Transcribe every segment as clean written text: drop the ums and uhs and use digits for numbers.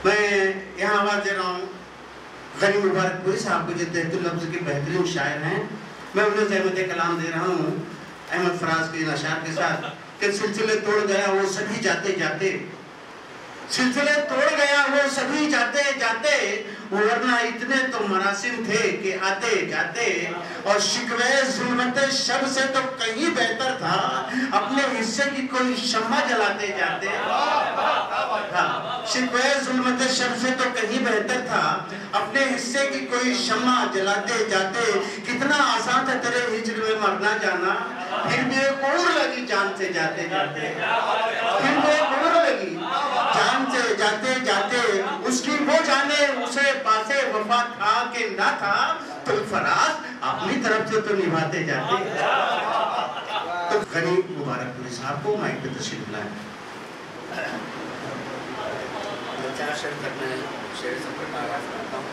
मैं यहाँ आवाज़ दे रहा हूँ गनी मुबारकपुरी साहब को, जो तहतुल लफ्ज़ के बेहतरीन शायर हैं। मैं उन्हें ज़हमत कलाम दे रहा हूँ अहमद फराज के नशार के साथ कि सिलसिले तोड़ गया वो सभी जाते जाते, सिलसिले तोड़ गया वो सभी जाते जाते, वरना इतने तो मरासिम थे कि आते जाते, और शिकवे जुल्मत शब से तो कहीं बेहतर था अपने हिस्से की कोई शम्मा जलाते जाते। हाँ, शिकवे जुल्मत शब से तो कहीं बेहतर था अपने हिस्से की कोई शम्मा जलाते जाते। कितना आसान था तेरे हिजर में मरना जाना, फिर भी एक और लगी जान से जाते जाते, फिर भी एक और लगी जान से जाते जाते। उसकी वो जाने उसे पासे वफा था कि ना था, तो फराज अपनी तरफ से तो निभाते जाते। तो गनी मुबारकपुरी साहब को माइक पे तशरीफ लाएं। चार शेर करना है, शेर सफर का आगाज करता हूँ।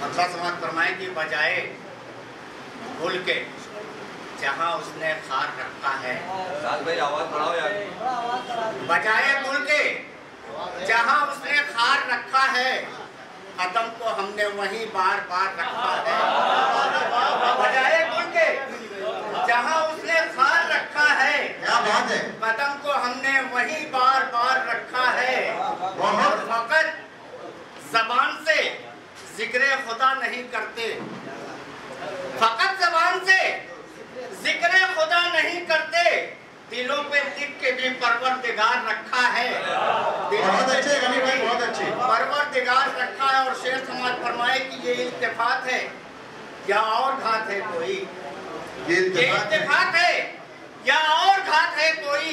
अल्लाह समाज फरमाए कि बजाए गुल के जहाँ उसने खार रखा है, भाई आवाज बढ़ाओ यार, बजाए गुल के जहाँ उसने खार रखा है, कदम को हमने वहीं बार बार रखा है। बजाए गुल के जहाँ उसने खार रखा है, क्या बात है, कदम को हमने वहीं बार बार रखा है। और फकत जबान से जिक्र खुदा नहीं करते, फकत जबान से जिक्र खुदा नहीं करते, दिलों पे लिख के भी परवरदिगार रखा है। बहुत अच्छे गनी भाई, बहुत अच्छे, परवरदिगार रखा है। और शेर समाज फरमाए कि ये इल्तिफात है या और घात है कोई, ये इल्तिफात है या और घात है कोई,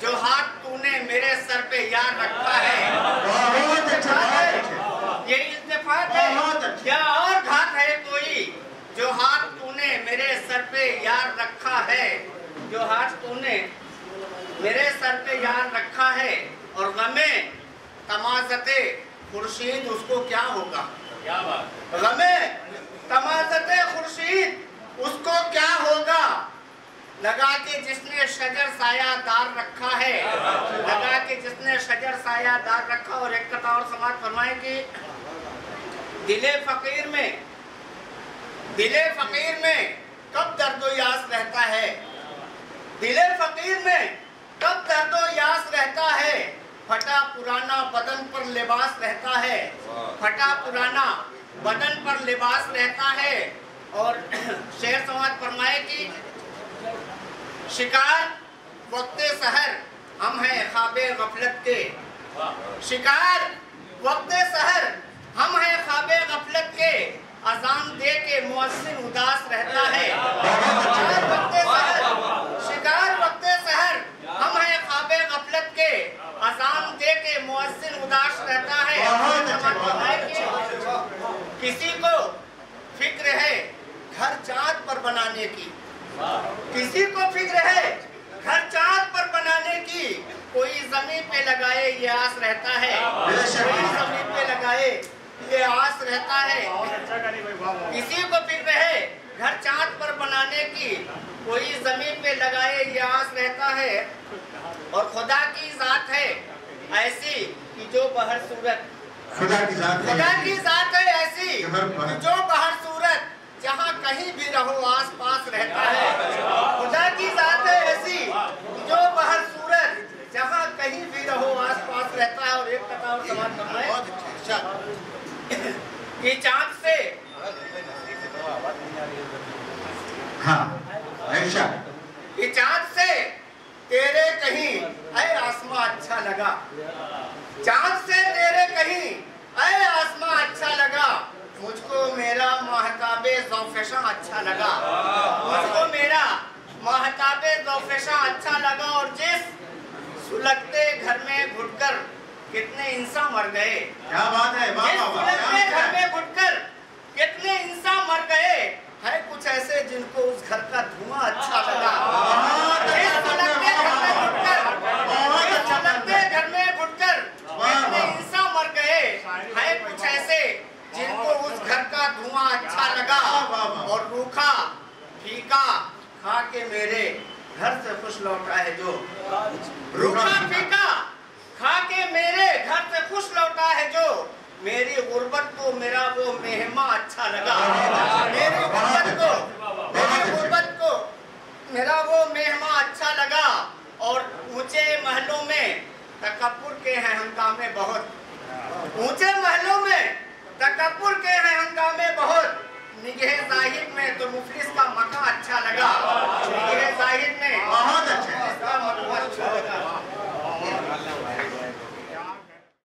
जो हाथ तूने मेरे सर पे यार रखा है। बहुत अच्छा, ये इल्तिफात है या और घात है कोई, जो हाथ तूने मेरे सर पे यार रखा है, जो हाथ तूने मेरे सर पे यार रखा है। और गमे तमाज़ते खुर्शीद उसको क्या होगा, क्या बात, गमे तमाज़ते खुर्शीद उसको क्या होगा, लगा के जिसने शजर सायादार रखा है, लगा के जिसने शजर सायादार रखा। और एक कथा और समाज फरमाए कि दिले फकीर में कब दर्दो यास रहता है, दिले फकीर में कब दर्दो यास रहता है, फटा पुराना बदन पर लिबास रहता है, फटा पुराना बदन पर लिबास रहता है। और शेर समाज फरमाए कि शिकार वक्ते सहर हम हैं ख्वाबे गफलत के, शिकार वक्ते सहर हम हैं ख्वाबे गफलत के, अजान दे के मुअज्जिन उदास रहता है। शिकार वक्ते सहर हम हैं ख्वाबे गफलत के, अजान दे के मुअज्जिन उदास रहता है। किसी को फिक्र है घर चाँद पर बनाने की, किसी को फिक्र है घर चाँद पर बनाने की, कोई जमीन पे लगाए ये आस रहता है, कोई जमीन पे लगाए ये आस रहता है। किसी को फिक्र है घर चाँद पर बनाने की, कोई जमीन पे लगाए ये आस रहता है। और खुदा की जात है ऐसी कि जो बहर सूरत, खुदा की जात है ऐसी कि जो बहर सूरत जहाँ कहीं भी रहो आस पास रहता है। खुदा की जात है ऐसी कि जो बहर सूरत जहाँ कहीं भी रहो आस पास रहता है। और एक कथा और समाज करना है कि चाँद से, हाँ ऐसा कि चाँद से तेरे कहीं ऐ आसमां अच्छा लगा, चाँद से तेरे कहीं ऐ आसमां अच्छा लगा, मुझको मेरा महताबे ज़ौफ़ेशा अच्छा लगा, मुझको मेरा महताबे ज़ौफ़ेशा अच्छा लगा। और जिस सुलगते घर में घुटकर कितने इंसान मर गए, क्या बात है, सुलगते घर में घुटकर कितने इंसान मर गए, है कुछ ऐसे जिनको उस घर का धुआं अच्छा लगा। सुलगते घर में घुटकर कितने इंसान मर गए, है कुछ ऐसे जिनको उस घर का धुआं अच्छा लगा। मेरे घर से खुश लौटा है जो, रूखा फीका खा के मेरे घर से खुश लौटा है जो, मेरी गुर्बत को मेरा वो मेहमा अच्छा लगा, मेरी गुर्बत को मेरा वो मेहमा अच्छा लगा। और ऊंचे महलों में तकब्बुर के हैं हंगामे बहुत, ऊंचे महलों में तकब्बुर के हैं हंगामे बहुत, निगाह जाहिद में तो मुफलिस का मका अच्छा लगा, निगाह जाहिद में बहुत अच्छा इसका मका अच्छा लगा।